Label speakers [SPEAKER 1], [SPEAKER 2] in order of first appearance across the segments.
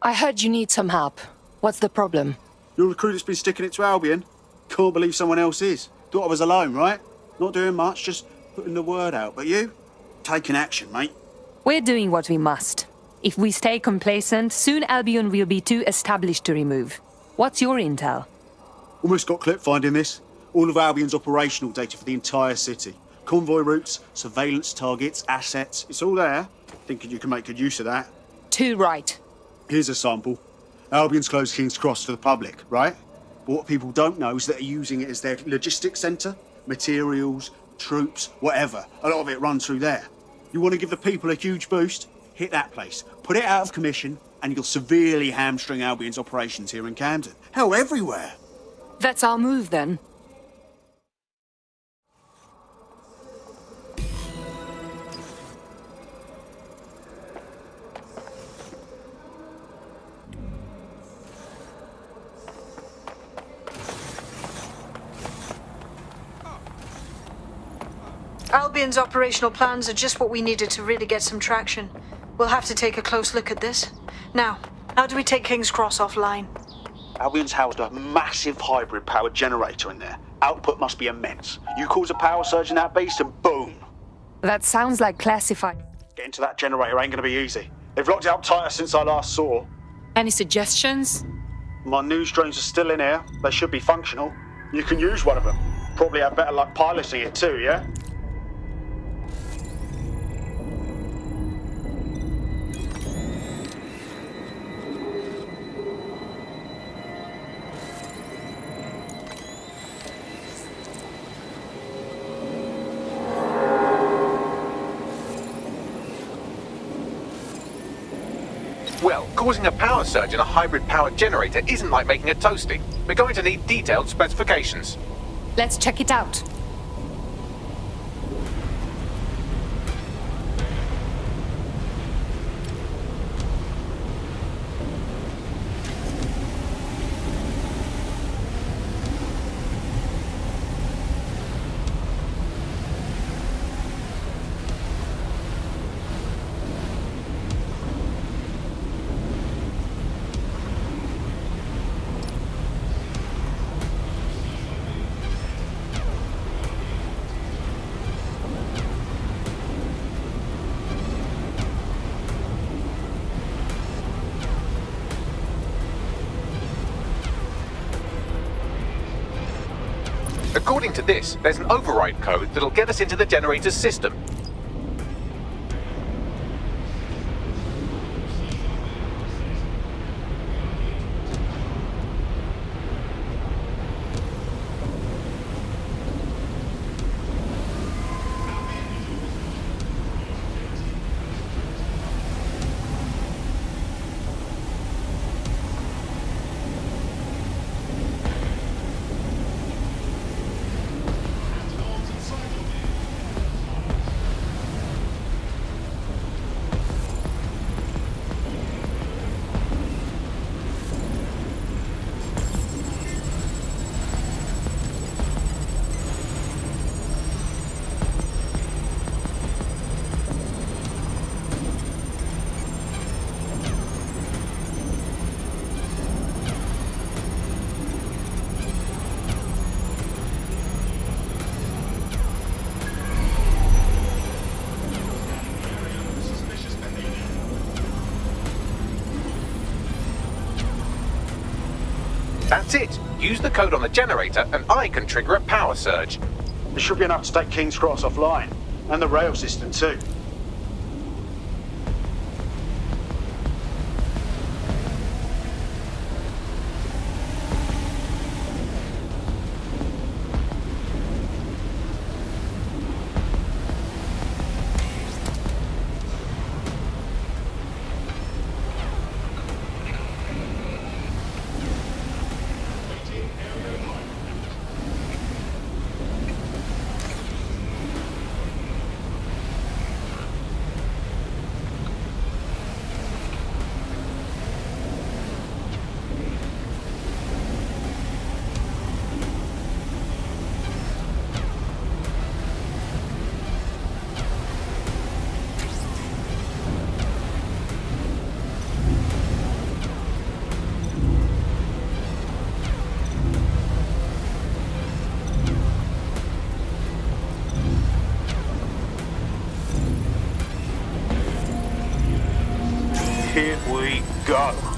[SPEAKER 1] I heard you need some help. What's the problem?
[SPEAKER 2] You're the crew that's been sticking it to Albion? Can't believe someone else is. Thought I was alone, right? Not doing much, just putting the word out. But you? Taking action, mate.
[SPEAKER 1] We're doing what we must. If we stay complacent, soon Albion will be too established to remove. What's your intel?
[SPEAKER 2] Almost got clip finding this. All of Albion's operational data for the entire city. Convoy routes, surveillance targets, assets. It's all there. Thinking you can make good use of that.
[SPEAKER 1] Too right.
[SPEAKER 2] Here's a sample. Albion's closed King's Cross to the public, right? But what people don't know is that they're using it as their logistics centre. Materials, troops, whatever. A lot of it runs through there. You want to give the people a huge boost? Hit that place. Put it out of commission, and you'll severely hamstring Albion's operations here in Camden. Hell, everywhere.
[SPEAKER 1] That's our move, then.
[SPEAKER 3] Albion's operational plans are just what we needed to really get some traction. We'll have to take a close look at this. Now, how do we take King's Cross offline?
[SPEAKER 2] Albion's housed a massive hybrid power generator in there. Output must be immense. You cause a power surge in that beast and boom!
[SPEAKER 1] That sounds like classified.
[SPEAKER 2] Getting to that generator ain't gonna be easy. They've locked it up tighter since I last saw.
[SPEAKER 1] Any suggestions?
[SPEAKER 2] My news drones are still in here. They should be functional. You can use one of them. Probably have better luck piloting it too, yeah?
[SPEAKER 4] Well, causing a power surge in a hybrid power generator isn't like making a toasty. We're going to need detailed specifications.
[SPEAKER 1] Let's check it out.
[SPEAKER 4] According to this, there's an override code that'll get us into the generator's system. That's it. Use the code on the generator and I can trigger a power surge.
[SPEAKER 2] There should be enough to take King's Cross offline. And the rail system too.
[SPEAKER 4] go.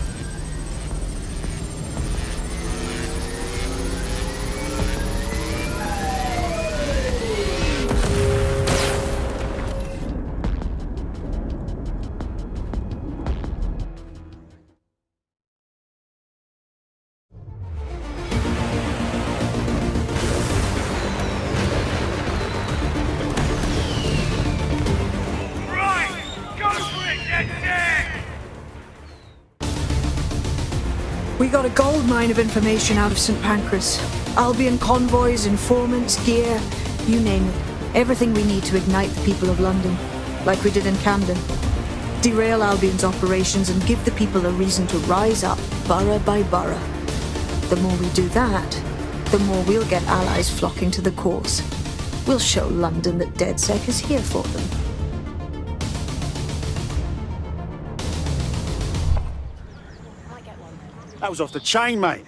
[SPEAKER 3] We got a gold mine of information out of St. Pancras. Albion convoys, informants, gear, you name it. Everything we need to ignite the people of London, like we did in Camden. Derail Albion's operations and give the people a reason to rise up, borough by borough. The more we do that, the more we'll get allies flocking to the cause. We'll show London that DedSec is here for them.
[SPEAKER 2] That was off the chain, mate.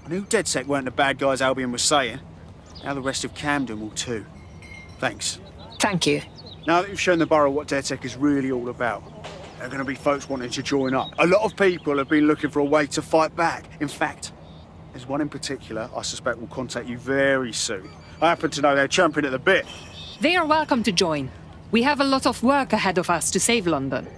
[SPEAKER 2] I knew DedSec weren't the bad guys Albion was saying. Now the rest of Camden will too. Thanks.
[SPEAKER 1] Thank you.
[SPEAKER 2] Now that you've shown the borough what DedSec is really all about, there are going to be folks wanting to join up. A lot of people have been looking for a way to fight back. In fact, there's one in particular I suspect will contact you very soon. I happen to know they're champing at the bit.
[SPEAKER 1] They are welcome to join. We have a lot of work ahead of us to save London.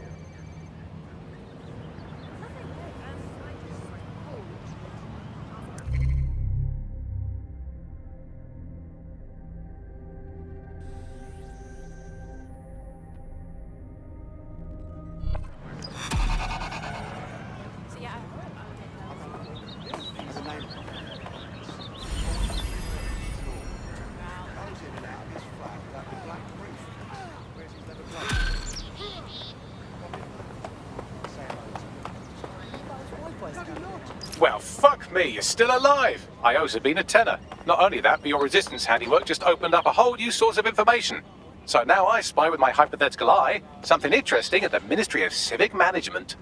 [SPEAKER 4] Well, fuck me, you're still alive. I owes have been a tenner. Not only that, but your resistance handiwork just opened up a whole new source of information. So now I spy with my hypothetical eye something interesting at the Ministry of Civic Management.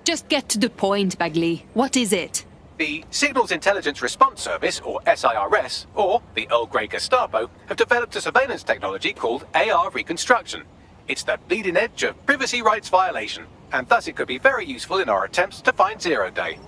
[SPEAKER 1] Just get to the point, Bagley. What is it?
[SPEAKER 4] The Signals Intelligence Response Service, or SIRS, or the Earl Grey Gestapo, have developed a surveillance technology called AR reconstruction. It's the bleeding edge of privacy rights violation, and thus it could be very useful in our attempts to find Zero Day.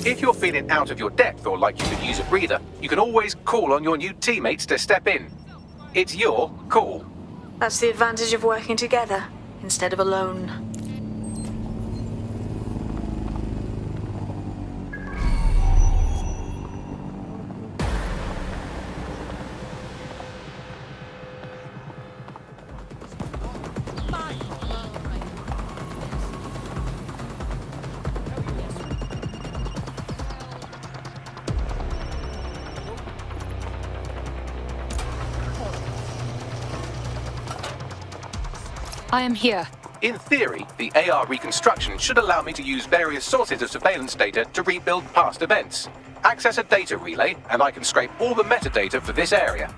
[SPEAKER 4] If you're feeling out of your depth or like you could use a breather, you can always call on your new teammates to step in. It's your call.
[SPEAKER 3] That's the advantage of working together, instead of alone.
[SPEAKER 1] I am here.
[SPEAKER 4] In theory, the AR reconstruction should allow me to use various sources of surveillance data to rebuild past events. Access a data relay, and I can scrape all the metadata for this area.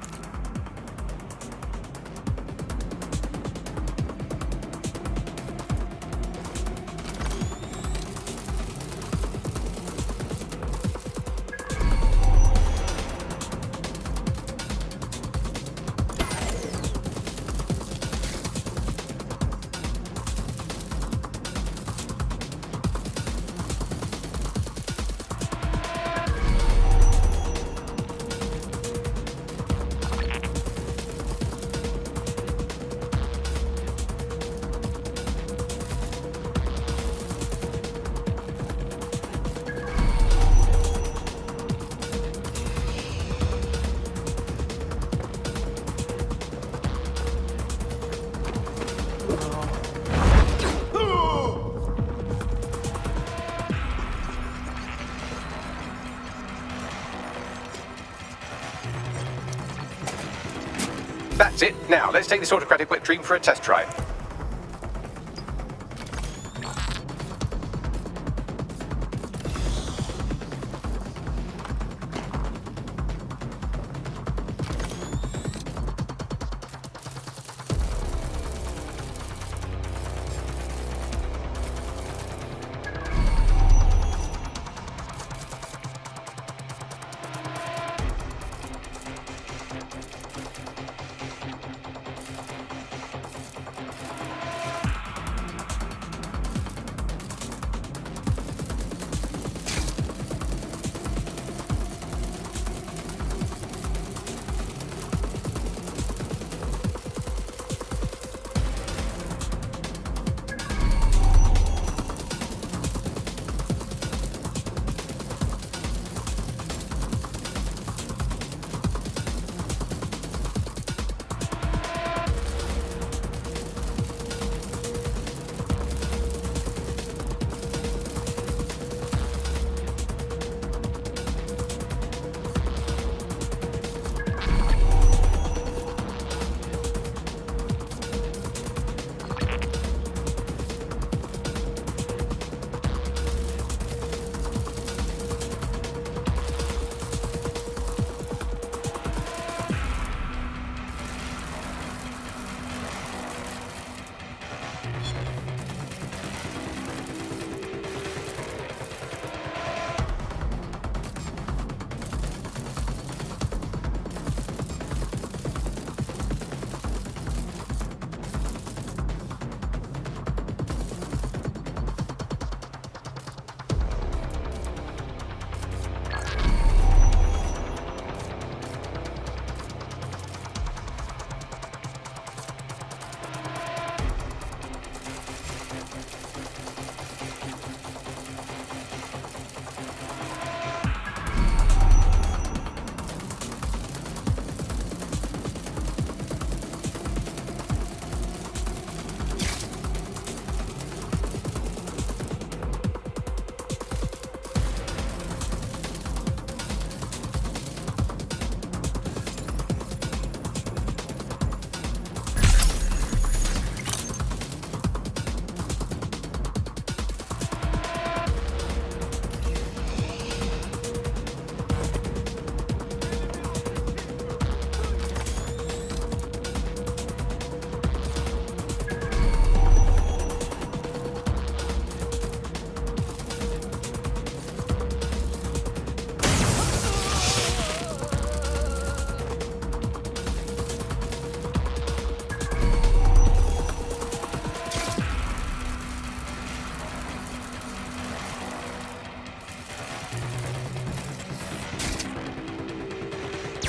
[SPEAKER 4] it. Now, let's take this autocratic wet dream for a test drive.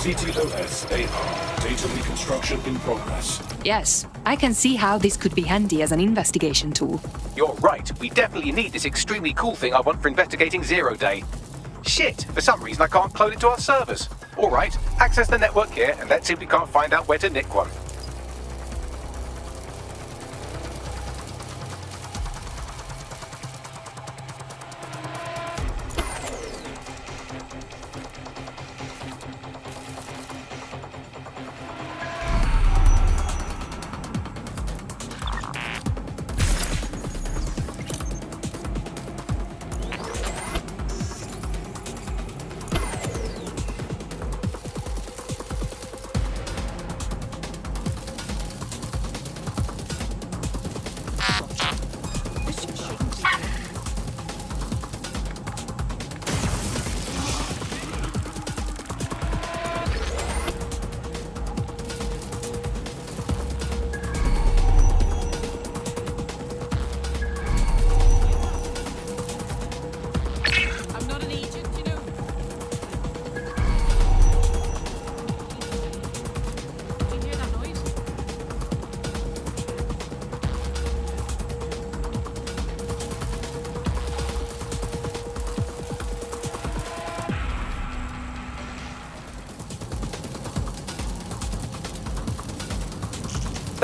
[SPEAKER 5] ctOS AR. Data reconstruction in progress.
[SPEAKER 1] Yes, I can see how this could be handy as an investigation tool.
[SPEAKER 4] You're right, we definitely need this extremely cool thing I want for investigating Zero Day. Shit, for some reason I can't clone it to our servers. Alright, access the network here and let's see if we can't find out where to nick one.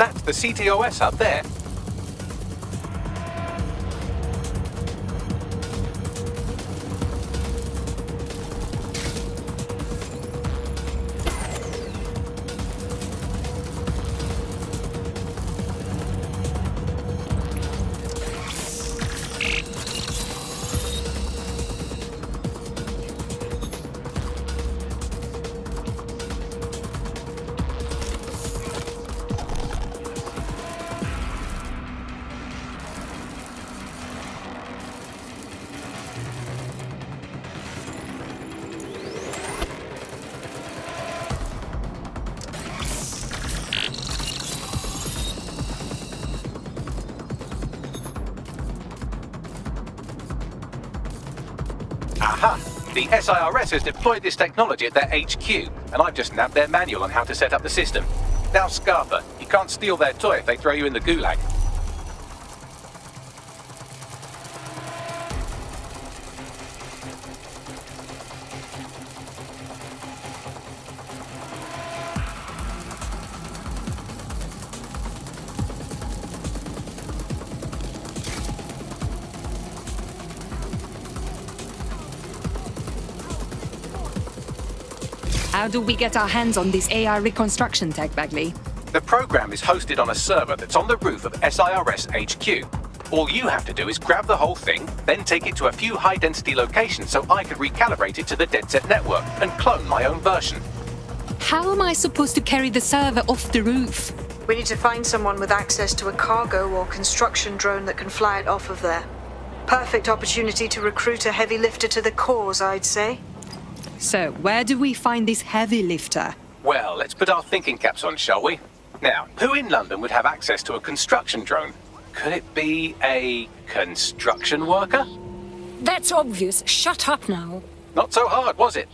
[SPEAKER 4] That's the ctOS up there. Aha! The SIRS has deployed this technology at their HQ, and I've just nabbed their manual on how to set up the system. Now, Scarpa, you can't steal their toy if they throw you in the gulag.
[SPEAKER 1] How do we get our hands on this AI reconstruction tech, Bagley?
[SPEAKER 4] The program is hosted on a server that's on the roof of SIRS HQ. All you have to do is grab the whole thing, then take it to a few high-density locations so I can recalibrate it to the DedSec network and clone my own version.
[SPEAKER 1] How am I supposed to carry the server off the roof?
[SPEAKER 3] We need to find someone with access to a cargo or construction drone that can fly it off of there. Perfect opportunity to recruit a heavy lifter to the cause, I'd say.
[SPEAKER 1] So, where do we find this heavy lifter?
[SPEAKER 4] Well, let's put our thinking caps on, shall we? Now, who in London would have access to a construction drone? Could it be a construction worker?
[SPEAKER 6] That's obvious. Shut up now.
[SPEAKER 4] Not so hard, was it?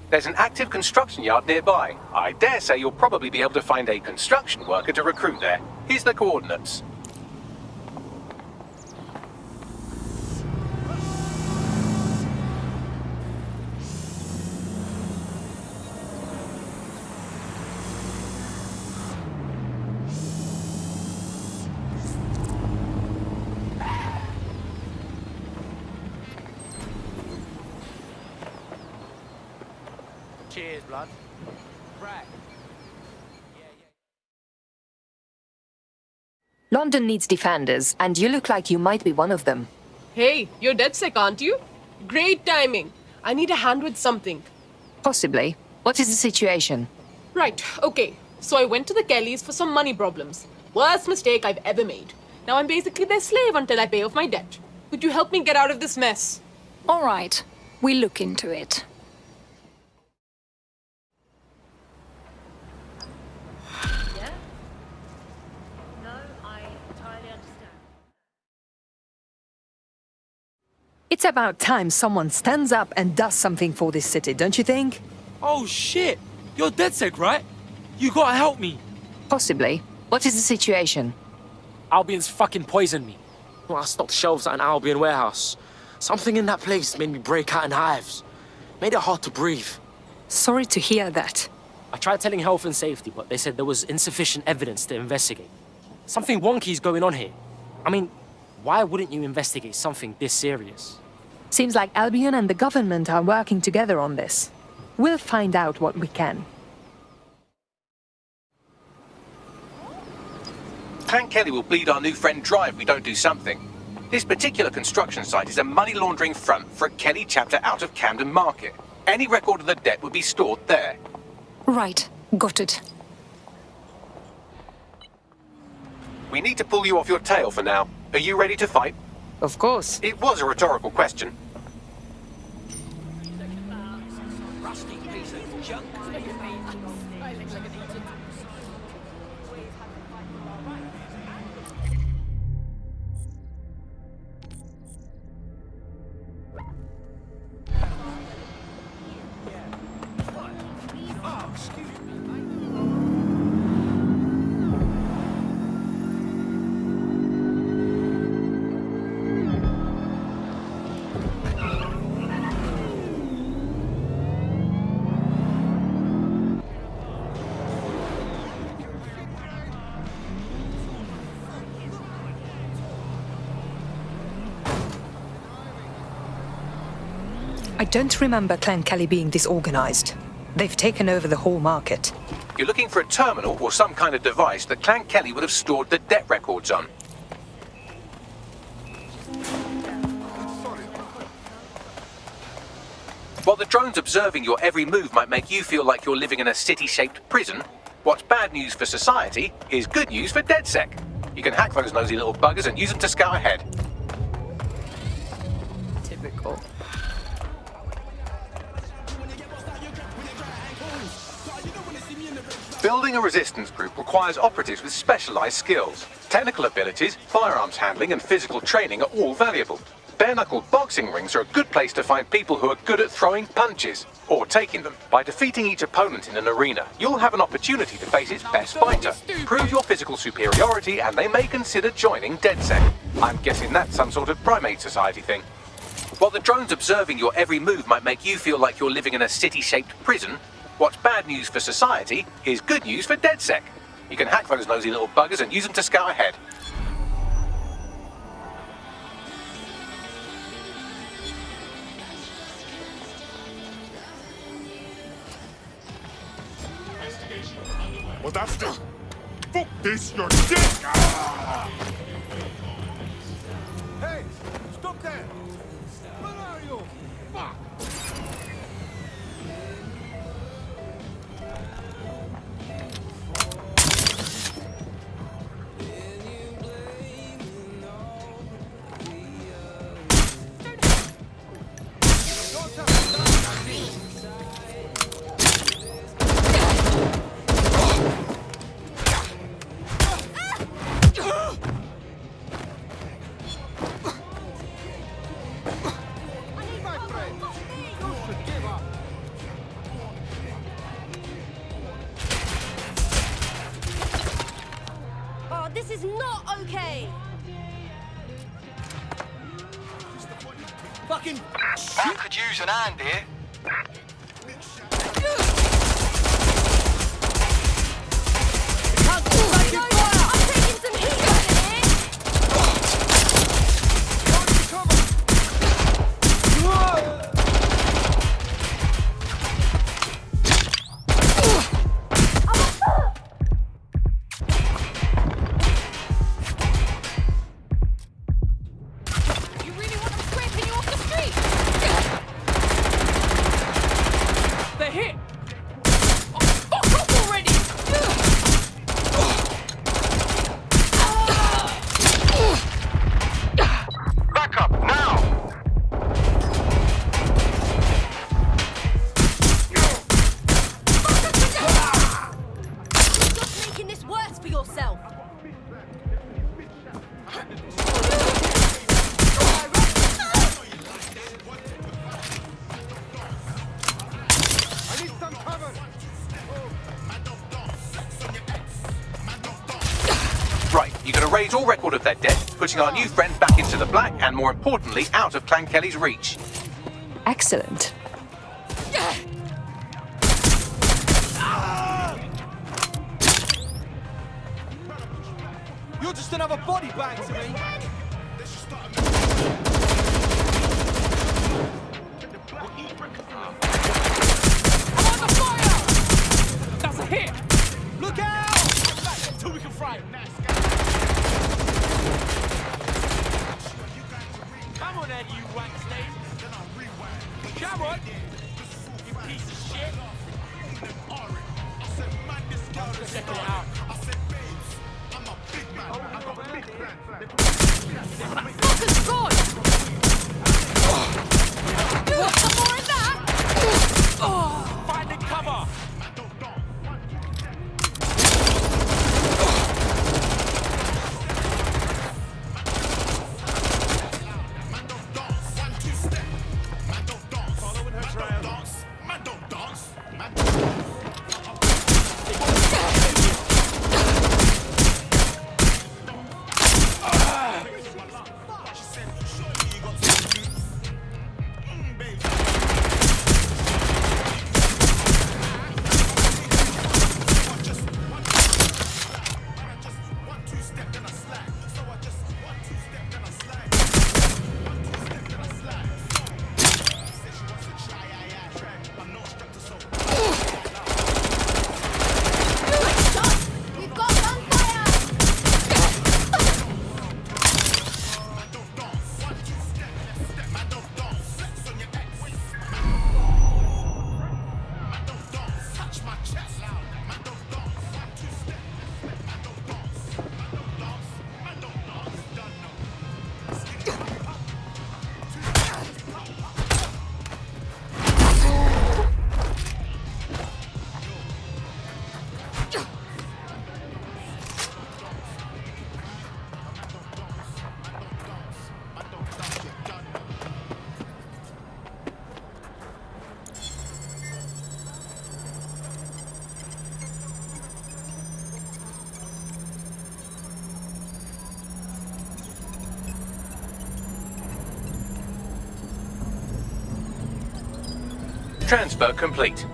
[SPEAKER 4] There's an active construction yard nearby. I dare say you'll probably be able to find a construction worker to recruit there. Here's the coordinates.
[SPEAKER 7] Cheers, blood. Right.
[SPEAKER 1] London needs defenders, and you look like you might be one of them.
[SPEAKER 8] Hey, you're DedSec, aren't you? Great timing. I need a hand with something.
[SPEAKER 1] Possibly. What is the situation?
[SPEAKER 8] Right, okay. So I went to the Kellys for some money problems. Worst mistake I've ever made. Now I'm basically their slave until I pay off my debt. Could you help me get out of this mess?
[SPEAKER 6] All right. We'll look into it.
[SPEAKER 1] It's about time someone stands up and does something for this city, don't you think?
[SPEAKER 7] Oh shit! You're DedSec, right? You gotta help me.
[SPEAKER 1] Possibly. What is the situation?
[SPEAKER 9] Albion's fucking poisoned me. When I stocked shelves at an Albion warehouse, something in that place made me break out in hives. Made it hard to breathe.
[SPEAKER 1] Sorry to hear that.
[SPEAKER 9] I tried telling health and safety, but they said there was insufficient evidence to investigate. Something wonky's going on here. I mean, why wouldn't you investigate something this serious?
[SPEAKER 1] Seems like Albion and the government are working together on this. We'll find out what we can.
[SPEAKER 4] Clan Kelly will bleed our new friend dry if we don't do something. This particular construction site is a money laundering front for a Kelly chapter out of Camden Market. Any record of the debt would be stored there.
[SPEAKER 6] Right. Got it.
[SPEAKER 4] We need to pull you off your tail for now. Are you ready to fight?
[SPEAKER 1] Of course.
[SPEAKER 4] It was a rhetorical question.
[SPEAKER 1] I don't remember Clan Kelly being disorganized. They've taken over the whole market.
[SPEAKER 4] You're looking for a terminal or some kind of device that Clan Kelly would have stored the debt records on. While the drones observing your every move might make you feel like you're living in a city-shaped prison, what's bad news for society is good news for DedSec. You can hack those nosy little buggers and use them to scout ahead.
[SPEAKER 1] Typical.
[SPEAKER 4] Building a resistance group requires operatives with specialized skills. Technical abilities, firearms handling, and physical training are all valuable. Bare-knuckled boxing rings are a good place to find people who are good at throwing punches, or taking them. By defeating each opponent in an arena, you'll have an opportunity to face its best fighter. Prove your physical superiority and they may consider joining DedSec. I'm guessing that's some sort of primate society thing. While the drones observing your every move might make you feel like you're living in a city-shaped prison, what's bad news for society is good news for DedSec. You can hack those nosy little buggers and use them to scout ahead.
[SPEAKER 5] Well, that's it. Fuck this, you're dead! Ah! Hey, stop there! Where are you? Fuck!
[SPEAKER 10] This is not okay!
[SPEAKER 11] Fucking shit! Could use an hand here.
[SPEAKER 10] I'm taking some heat over here!
[SPEAKER 4] Right, you're going to raise all record of their death, putting our new friend back into the black and, more importantly, out of Clan Kelly's reach.
[SPEAKER 1] Excellent.
[SPEAKER 11] You're just another body bag to me.
[SPEAKER 7] I'm on the fire! That's a hit!
[SPEAKER 11] Look out!
[SPEAKER 7] Until we can fry him. Come on then, you wank slave! Come on! You piece of shit! Check it out.
[SPEAKER 10] Fucker's gone! Want some more of that?
[SPEAKER 7] Find the cover!
[SPEAKER 5] Following her trail.
[SPEAKER 4] Transfer complete.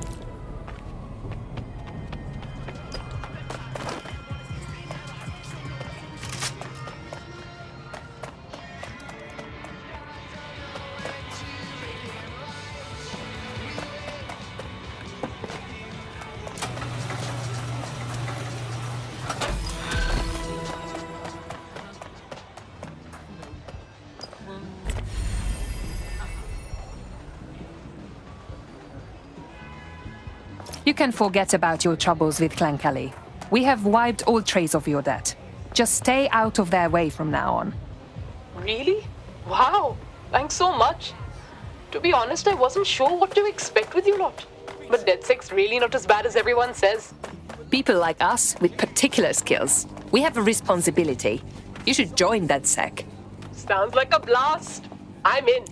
[SPEAKER 1] You can forget about your troubles with Clan Kelly. We have wiped all trace of your debt. Just stay out of their way from now on.
[SPEAKER 8] Really? Wow. Thanks so much. To be honest, I wasn't sure what to expect with you lot. But DedSec's really not as bad as everyone says.
[SPEAKER 1] People like us with particular skills. We have a responsibility. You should join DedSec.
[SPEAKER 8] Sounds like a blast. I'm in.